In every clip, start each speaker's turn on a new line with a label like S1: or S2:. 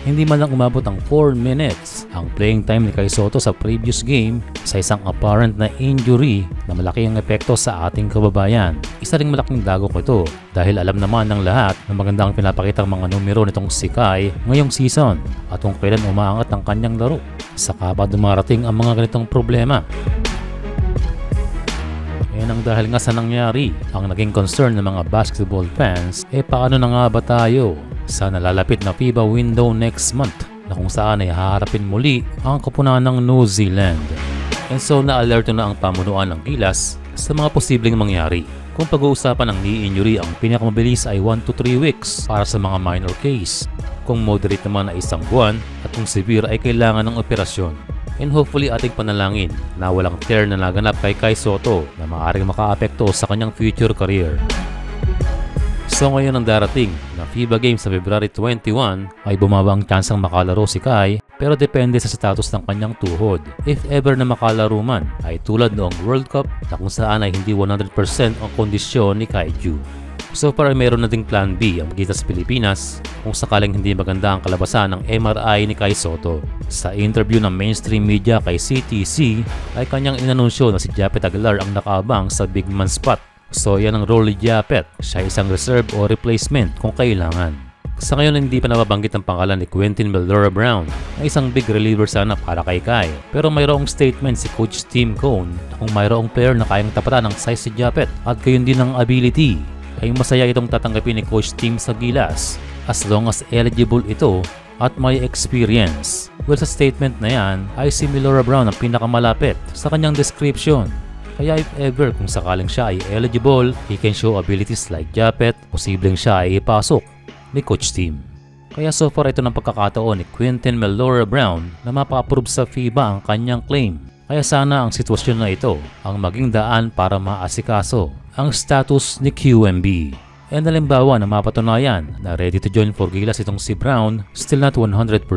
S1: Hindi man lang umabot ang 4 minutes ang playing time ni Kai Sotto sa previous game sa isang apparent na injury na malaki ang epekto sa ating kababayan. Isa ring malaking dagok ito dahil alam naman ng lahat na maganda ang pinapakita ang mga numero nitong si Kai ngayong season at kung kailan umaangat ang kanyang laro. Saka pa dumarating ang mga ganitong problema. Yan ang dahil nga sa nangyari, ang naging concern ng mga basketball fans, paano na nga ba tayo sa nalalapit na FIBA window next month na kung saan ay haharapin muli ang koponan ng New Zealand. And so na-alerto na ang pamunuan ng Gilas sa mga posibleng mangyari. Kung pag-uusapan ng knee injury, ang pinakamabilis ay 1 to 3 weeks para sa mga minor case. Kung moderate naman ay 1 buwan at kung severe ay kailangan ng operasyon. And hopefully ating panalangin na walang tear na naganap kay Kai Sotto na maaaring makaapekto sa kanyang future career. So ngayon ang darating na FIBA Games sa February 21 ay bumaba ang tsansang makalaro si Kai pero depende sa status ng kanyang tuhod. If ever na makalaro man ay tulad noong World Cup na kung saan ay hindi 100% ang kondisyon ni Kaiju. So para mayroon na ding plan B ang Gilas Pilipinas kung sakaling hindi maganda ang kalabasan ng MRI ni Kai Sotto. Sa interview ng mainstream media kay CTC ay kanyang inanunsyo na si Japet Aguilar ang nakaabang sa big man spot. So yan ang role ni Japet, siya isang reserve o replacement kung kailangan. Sa ngayon hindi pa nababanggit ang pangalan ni Quentin Meldora-Brown na isang big reliever sana para kay Kai. Pero mayroong statement si Coach Tim Cone na kung mayroong player na kayang tapatan ng size si Japet at gayon din ng ability, ay masaya itong tatanggapin ni Coach Tim sa Gilas as long as eligible ito at may experience. Well, sa statement na yan ay si Meldora-Brown ang pinakamalapit sa kanyang description. Kaya if ever kung sakaling siya ay eligible, he can show abilities like Japet, posibleng siya ay ipasok ni Coach Tim. Kaya so far ito ng pagkakataon ni Quentin Meldora-Brown na mapa-approve sa FIBA ang kanyang claim. Kaya sana ang sitwasyon na ito ang maging daan para maasikaso ang status ni QMB. And halimbawa na mapatunayan na ready to join for Gilas itong si Brown, still not 100%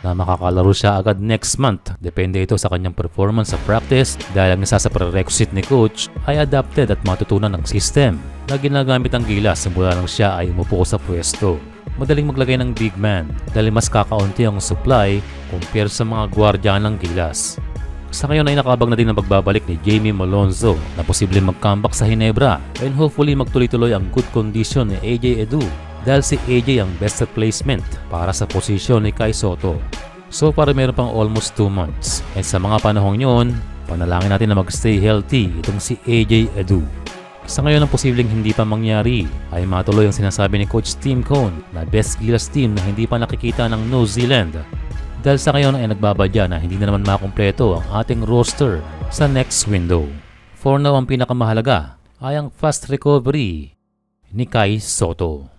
S1: na makakalaro siya agad next month. Depende ito sa kanyang performance sa practice dahil ang isa sa prerequisite ni coach ay adapted at matutunan ng system na ginagamit ang Gilas simula nang siya ay umupo sa pwesto. Madaling maglagay ng big man dahil mas kakaunti ang supply compare sa mga gwardiya ng Gilas. Sa ngayon ay nakabag na din ang pagbabalik ni Jamie Malonzo na posibleng mag-comeback sa Hinebra and hopefully magtuloy-tuloy ang good condition ni AJ Edu dahil si AJ ang best replacement para sa posisyon ni Kai Sotto. So para meron pang almost 2 months and sa mga panahong yun, panalangin natin na mag-stay healthy itong si AJ Edu. Sa ngayon ang posibleng hindi pa mangyari ay matuloy ang sinasabi ni Coach Tim Cone na best Gilas team na hindi pa nakikita ng New Zealand. Dahil sa ngayon ay nagbabadya na hindi na naman makumpleto ang ating roster sa next window. For now, ang pinakamahalaga ay ang fast recovery ni Kai Sotto.